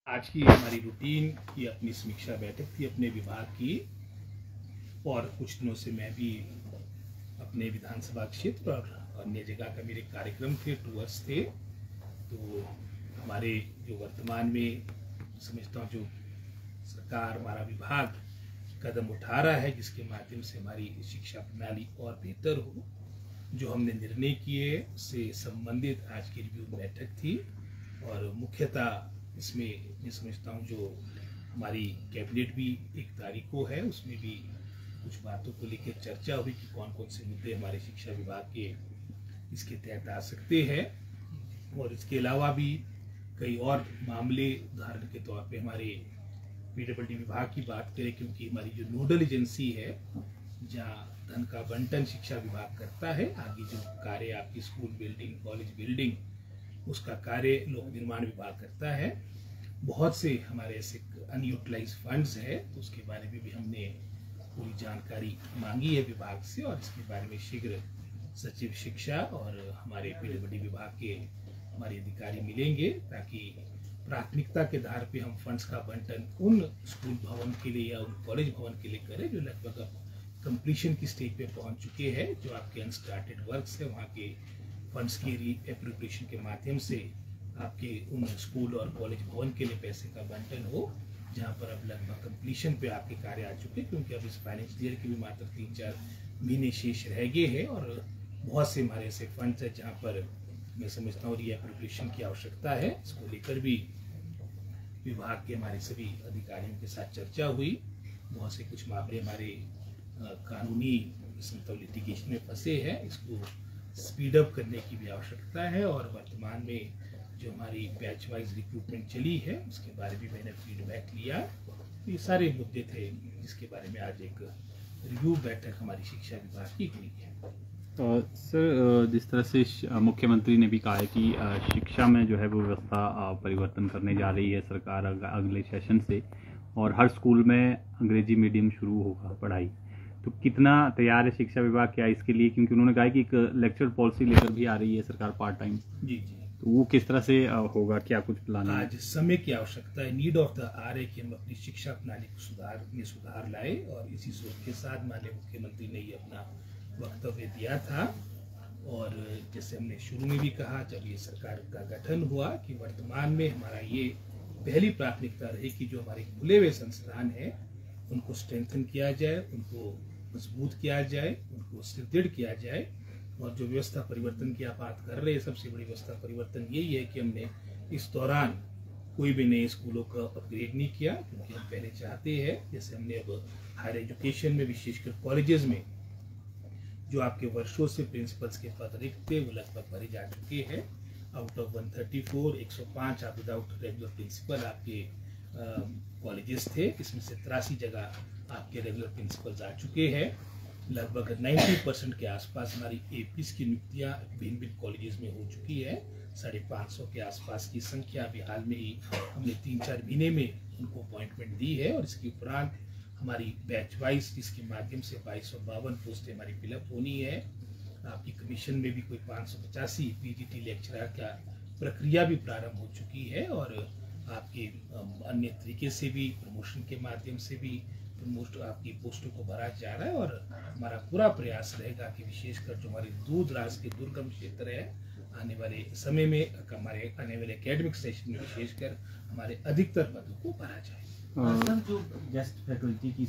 आज की हमारी रूटीन की अपनी समीक्षा बैठक थी अपने विभाग की, और कुछ दिनों से मैं भी अपने विधानसभा क्षेत्र और अन्य जगह का मेरे कार्यक्रम थे, टूर्स थे। तो हमारे जो वर्तमान में समझता हूँ जो सरकार, हमारा विभाग कदम उठा रहा है जिसके माध्यम से हमारी शिक्षा प्रणाली और बेहतर हो, जो हमने निर्णय किए उससे संबंधित आज की रिव्यू बैठक थी। और मुख्यतः इसमें मैं समझता हूँ जो हमारी कैबिनेट भी 1 तारीख को है, उसमें भी कुछ बातों को लेकर चर्चा हुई कि कौन कौन से मुद्दे हमारे शिक्षा विभाग के इसके तहत आ सकते हैं। और इसके अलावा भी कई और मामले, उदाहरण के तौर पे हमारे पीडब्ल्यूडी विभाग की बात करें, क्योंकि हमारी जो नोडल एजेंसी है जहाँ धन का बंटन शिक्षा विभाग करता है, आगे जो कार्य आपकी स्कूल बिल्डिंग, कॉलेज बिल्डिंग, उसका कार्य लोक निर्माण विभाग करता है। बहुत से हमारे ऐसे अनयूटिलाइज फंड्स है, तो उसके बारे में भी हमने पूरी जानकारी मांगी है विभाग से, और इसके बारे में शीघ्र सचिव शिक्षा और हमारे पीडब्ल्यूडी विभाग के हमारे अधिकारी मिलेंगे, ताकि प्राथमिकता के आधार पे हम फंड्स का बंटन उन स्कूल भवन के लिए या उन कॉलेज भवन के लिए करें जो लगभग अब कंप्लीशन की स्टेज पे पहुंच चुके हैं। जो आपके अनस्टार्टेड वर्क्स है, वहाँ के फंड्स की रीएप्रोप्रिएशन के माध्यम से आपके उन स्कूल और कॉलेज भवन के लिए पैसे का बंटन हो, जहाँ पर अब लगभग कंप्लीशन पे आपके कार्य आ चुके हैं, क्योंकि अब इस फाइनेंशियल ईयर के भी मात्र 3-4 महीने शेष रह गए हैं। और बहुत से हमारे ऐसे फंड्स हैं जहाँ पर मैं समझता हूँ रीएप्रोप्रिएशन की आवश्यकता है। इसको लेकर भी विभाग के हमारे सभी अधिकारियों के साथ चर्चा हुई। बहुत से कुछ मामले हमारे कानूनी लिटिगेशन में फंसे हैं, इसको स्पीड अप करने की भी आवश्यकता है। और वर्तमान में जो हमारी बैच वाइज रिक्रूटमेंट चली है उसके बारे में मैंने फीडबैक लिया। ये सारे मुद्दे थे जिसके बारे में आज एक रिव्यू बैठक हमारी शिक्षा विभाग की हुई है। सर, जिस तरह से मुख्यमंत्री ने भी कहा है कि शिक्षा में जो है वो व्यवस्था परिवर्तन करने जा रही है सरकार अगले सेशन से, और हर स्कूल में अंग्रेजी मीडियम शुरू होगा पढ़ाई, तो कितना तैयार है शिक्षा विभाग क्या इसके लिए? क्योंकि उन्होंने कहा कि एक लेक्चर पॉलिसी लेकर भी आ रही है सरकार पार्ट टाइम। जी, तो वो किस तरह से होगा, क्या कुछ प्लान है? आज समय की आवश्यकता है, नीड ऑफ द आवर है कि हम अपनी शिक्षा प्रणाली को सुधार लाए, और इसी सोच के साथ माननीय मुख्यमंत्री ने ये अपना वक्तव्य दिया था। और जैसे हमने शुरू में भी कहा जब ये सरकार का गठन हुआ कि वर्तमान में हमारा ये पहली प्राथमिकता रही कि जो हमारे खुले हुए संस्थान हैं उनको स्ट्रेंथन किया जाए, उनको मजबूत किया जाए, उनको सुदृढ़ किया जाए। और जो व्यवस्था परिवर्तन की आप बात कर रहे हैं, सबसे बड़ी व्यवस्था परिवर्तन यही है कि हमने इस दौरान कोई भी नए स्कूलों का अपग्रेड नहीं किया, क्योंकि हम पहले चाहते हैं, जैसे हमने अब हायर एजुकेशन में विशेषकर कॉलेजेस में जो आपके वर्षों से प्रिंसिपल्स के पद रिक्त थे वो लगभग भरे जा चुके हैं। आउट ऑफ 134 105 आप विदाउट रेगुलर प्रिंसिपल आपके कॉलेजेस थे, इसमें से 83 जगह आपके रेगुलर प्रिंसिपल्स आ चुके हैं। लगभग 90% के आसपास हमारी एपीस की नियुक्तियां भिन्न भिन्न कॉलेजेस में हो चुकी है। 550 के आसपास की संख्या अभी हाल में ही हमने 3-4 महीने में उनको अपॉइंटमेंट दी है। और इसके उपरांत हमारी बैच वाइज जिसके माध्यम से 2252 पोस्टें हमारी फिलअप होनी है। आपकी कमीशन में भी कोई 585 पीजीटी लेक्चरर का प्रक्रिया भी प्रारंभ हो चुकी है। और आपके अन्य तरीके से भी प्रमोशन के माध्यम से भी आपकी पोस्टों को भरा जा रहा है। और हमारा पूरा प्रयास रहेगा कि विशेषकर जो हमारे दूर दराज के दुर्गम क्षेत्र है, आने वाले समय में हमारे आने वाले एकेडमिक सेशन में विशेषकर हमारे अधिकतर पदों को भरा जाए। सर, जो गेस्ट फैकल्टी की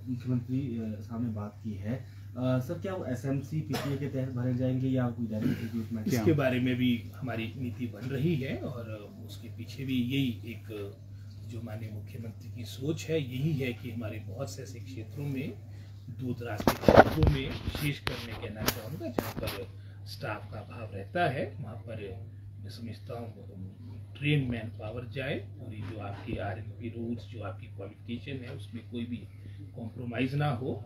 मुख्यमंत्री सामने बात की है, सर क्या वो एसएमसी पीटीए के तहत भरे जाएंगे या कोई डायरेक्ट रिक्रूटमेंट? इसके बारे में भी हमारी नीति बन रही है, और उसके पीछे भी यही एक जो माननीय मुख्यमंत्री की सोच है, यही है कि हमारे बहुत से ऐसे क्षेत्रों में, दूर दराज के क्षेत्रों में विशेषकर मैं कहना चाहूँगा जहाँ पर स्टाफ का अभाव रहता है, वहाँ पर मैं समझता हूँ ट्रेन मैन पावर जाए। पूरी जो आपकी आरएनपी रूल्स, जो आपकी क्वालिफिकेशन है, उसमें कोई भी कॉम्प्रोमाइज़ ना हो।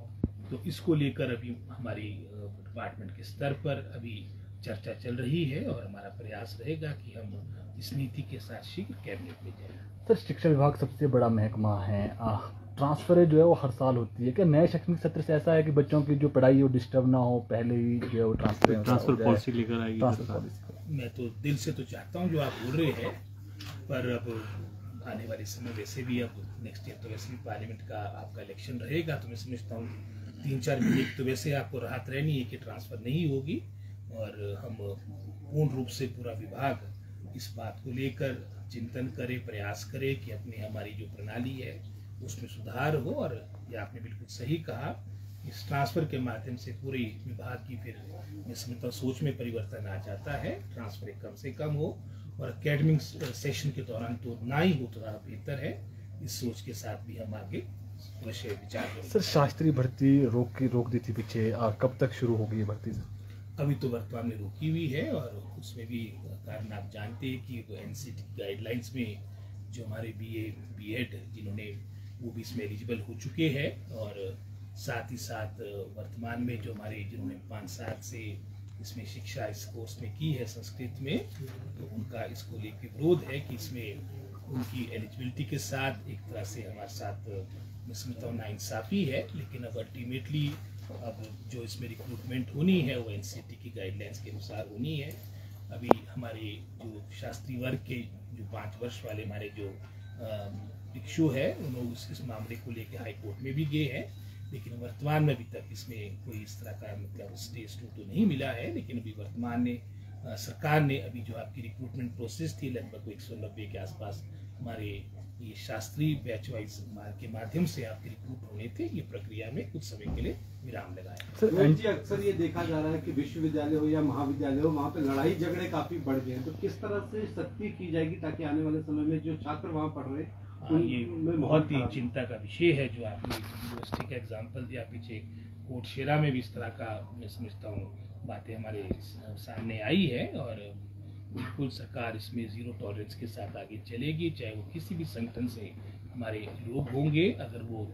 तो इसको लेकर अभी हमारी डिपार्टमेंट के स्तर पर अभी चर्चा चल रही है, और हमारा प्रयास रहेगा कि हम इस नीति के साथ शीघ्र कैबिनेट में जाएं। सर, शिक्षा विभाग सबसे बड़ा महकमा है, ट्रांसफर जो है वो हर साल होती है। क्या नए शैक्षणिक सत्र से ऐसा है कि बच्चों की जो पढ़ाई वो डिस्टर्ब ना हो, पहले ही जो है वो ट्रांसफर पॉलिसी लेकर आएगी? ट्रांसफर पॉलिसी मैं तो दिल से तो चाहता हूँ जो आप बोल रहे हैं, पर अब आने वाले समय वैसे भी अब नेक्स्ट ईयर तो वैसे भी पार्लियामेंट का आपका इलेक्शन रहेगा, तो मैं समझता हूँ 3-4 महीने की तो वैसे आपको राहत रहनी है कि ट्रांसफ़र नहीं होगी, और हम पूर्ण रूप से पूरा विभाग इस बात को लेकर चिंतन करे, प्रयास करे कि अपनी हमारी जो प्रणाली है उसमें सुधार हो। और ये आपने बिल्कुल सही कहा, इस ट्रांसफ़र के माध्यम से पूरे विभाग की फिर मैं समझता हूँ सोच में परिवर्तन आ जाता है, ट्रांसफ़र कम से कम हो, और एकेडमिक सेशन के दौरान तो ना ही हो तो ज़्यादा बेहतर है। इस सोच के साथ भी हम आगे विषय विचार करेंगे। सर शास्त्रीय भर्ती रोक दी थी पीछे, कब तक शुरू होगी ये भर्ती सर? अभी तो वर्तमान में रोकी हुई है, और उसमें भी कारण आप जानते हैं कि एनसीटी गाइडलाइंस में जो हमारे बीए बीएड जिन्होंने वो भी इसमें एलिजिबल हो चुके हैं, और साथ ही साथ वर्तमान में जो हमारे जिन्होंने 5 साल से इसमें शिक्षा इस कोर्स में की है संस्कृत में, तो उनका इसको लेकर विरोध है कि इसमें उनकी एलिजिबिलिटी के साथ एक तरह से हमारे साथ मैं समझता हूँ नाइंसाफ़ी है। लेकिन अब अल्टीमेटली अब जो इसमें रिक्रूटमेंट होनी है वो एनसीटी की गाइडलाइंस के अनुसार होनी है। अभी हमारे जो शास्त्री वर्ग के जो 5 वर्ष वाले हमारे जो इशू है उन्होंने इस मामले को लेकर हाई कोर्ट में भी गए हैं, लेकिन वर्तमान में अभी तक इसमें कोई इस तरह का मतलब स्टेज 2 तो नहीं मिला है। लेकिन अभी वर्तमान में सरकार ने अभी जो आपकी रिक्रूटमेंट प्रोसेस थी लगभग 190 के आसपास हमारे ये शास्त्रीय बैच वाइज के माध्यम से आपके रिक्रूट होने थे, ये प्रक्रिया में कुछ समय के लिए विराम लगाया। रोहित जी, अक्सर ये देखा जा रहा है कि विश्वविद्यालय हो या महाविद्यालय हो, वहाँ पे लड़ाई झगड़े काफी बढ़ गए हैं, तो किस तरह से सख्ती की जाएगी ताकि आने वाले समय में जो छात्र वहाँ पढ़ रहे हैं ये बहुत ही चिंता का विषय है। जो आपने यूनिवर्सिटी का एग्जाम्पल दिया पीछे कोटशेरा में भी इस तरह का मैं समझता हूँ बातें हमारे सामने आई है, और बिल्कुल सरकार इसमें ज़ीरो टॉलरेंस के साथ आगे चलेगी, चाहे वो किसी भी संगठन से हमारे लोग होंगे। अगर वो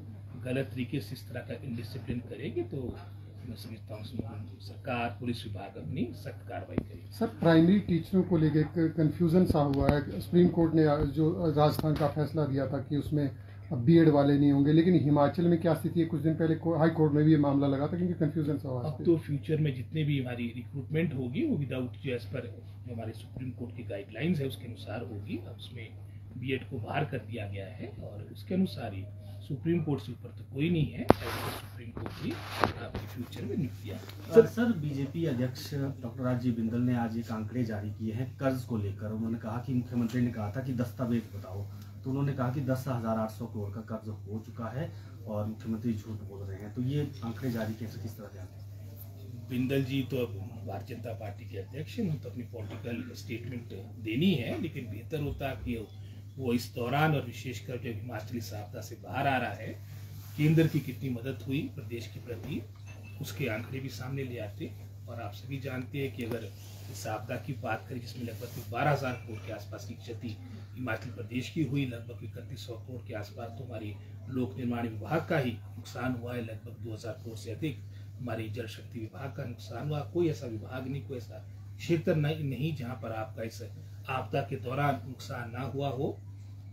गलत तरीके से इस तरह का इंडिसिप्लिन करेगी तो मैं समझता हूँ सरकार पुलिस विभाग अपनी सख्त कार्रवाई करेगी। सर प्राइमरी टीचरों को लेकर कंफ्यूजन सा हुआ है, सुप्रीम कोर्ट ने जो राजस्थान का फैसला दिया था कि उसमें बीएड वाले नहीं होंगे, लेकिन हिमाचल में क्या स्थिति है? कुछ दिन पहले हाई कोर्ट में भी ये मामला लगा था क्योंकि कंफ्यूजन सा हुआ। अब तो फ्यूचर में जितने भी हमारी रिक्रूटमेंट होगी वो विदाउट जो एज पर जो हमारे सुप्रीम कोर्ट की गाइडलाइंस है उसके अनुसार होगी। अब उसमें बीएड को बाहर कर दिया गया है, और उसके अनुसार ही सुप्रीम कोर्ट से ऊपर तो कोई नहीं है, सुप्रीम कोर्ट भी आपके फ्यूचर में नियुक्तियां। सर बीजेपी अध्यक्ष डॉक्टर राजीव बिंदल ने आज एक आंकड़े जारी किए हैं कर्ज को लेकर। उन्होंने कहा कि मुख्यमंत्री ने कहा था कि दस्तावेज बताओ, तो उन्होंने कहा कि 10,800 करोड़ का कर्ज हो चुका है और मुख्यमंत्री झूठ बोल रहे हैं। तो ये आंकड़े जारी कैसे किस तरह ध्यान दें? बिंदल जी तो अब भारतीय जनता पार्टी के अध्यक्ष हैं, तो अपनी पॉलिटिकल स्टेटमेंट देनी है, लेकिन बेहतर होता कि वो इस दौरान और विशेषकर जब हिमाचली आपदा से बाहर आ रहा है केंद्र की कितनी मदद हुई प्रदेश के प्रति उसके आंकड़े भी सामने ले आते। और आप सभी जानते हैं कि अगर इस आपदा की बात करें जिसमें लगभग 12,000 करोड़ के आसपास की क्षति हिमाचल प्रदेश की हुई, लगभग 3100 करोड़ के आसपास तो हमारी लोक निर्माण विभाग का ही नुकसान हुआ है, लगभग 2,000 करोड़ से अधिक हमारी जल शक्ति विभाग का नुकसान हुआ। कोई ऐसा विभाग नहीं, कोई ऐसा क्षेत्र नहीं जहाँ पर आपका इस आपदा के दौरान नुकसान ना हुआ हो।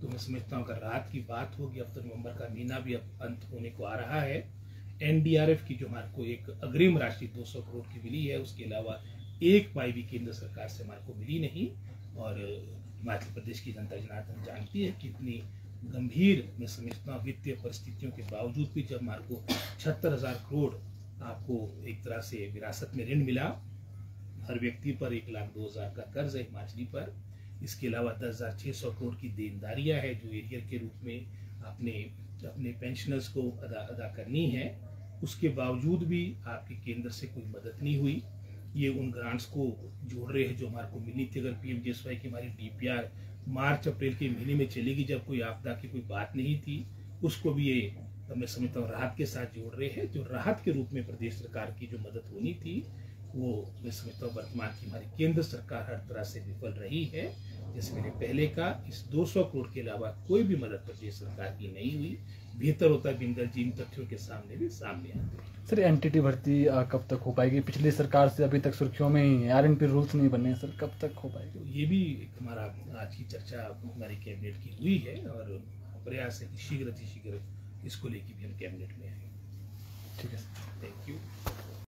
तो मैं समझता हूँ अगर राहत की बात होगी, अब तो नवंबर का महीना भी अब अंत होने को आ रहा है, एनडीआरएफ की जो हमारे को एक अग्रिम राशि 200 करोड़ की मिली है, उसके अलावा एक पाई भी केंद्र सरकार से हमारे को मिली नहीं। और हिमाचल प्रदेश की जनता जनार्दन जानती है कि इतनी गंभीर मैं समझता हूँ वित्तीय परिस्थितियों के बावजूद भी जब हमारे को 76,000 करोड़ आपको एक तरह से विरासत में ऋण मिला, हर व्यक्ति पर 1,02,000 का कर्ज है हिमाचली पर, इसके अलावा 10,600 करोड़ की देनदारियां है जो एरियर के रूप में अपने पेंशनर्स को अदा करनी है, उसके बावजूद भी आपके केंद्र से कोई मदद नहीं हुई। ये उन ग्रांट्स को जोड़ रहे हैं जो हमारे को मिली थी। अगर पीएमजीएसवाई की हमारी डीपीआर मार्च अप्रैल के महीने में चलेगी जब कोई आपदा की कोई बात नहीं थी, उसको भी ये मैं समझता हूँ राहत के साथ जोड़ रहे हैं। जो राहत के रूप में प्रदेश सरकार की जो मदद होनी थी वो मैं समझता हूँ वर्तमान की हमारी केंद्र सरकार हर तरह से विफल रही है। जैसे मैंने पहले कहा, इस 200 करोड़ के अलावा कोई भी मदद प्रदेश सरकार की नहीं हुई। बेहतर होता है बिंदल जी इन तथ्यों के सामने भी सामने आते। सर एनटीटी भर्ती कब तक हो पाएगी? पिछली सरकार से अभी तक सुर्खियों में ही है, आरएनपी रूल्स नहीं बने हैं सर, कब तक हो पाएगी? तो ये भी एक हमारा आज की चर्चा हमारी कैबिनेट की हुई है और प्रयास है कि शीघ्र इसको लेकर भी हम कैबिनेट में आएंगे। ठीक है सर, थैंक यू।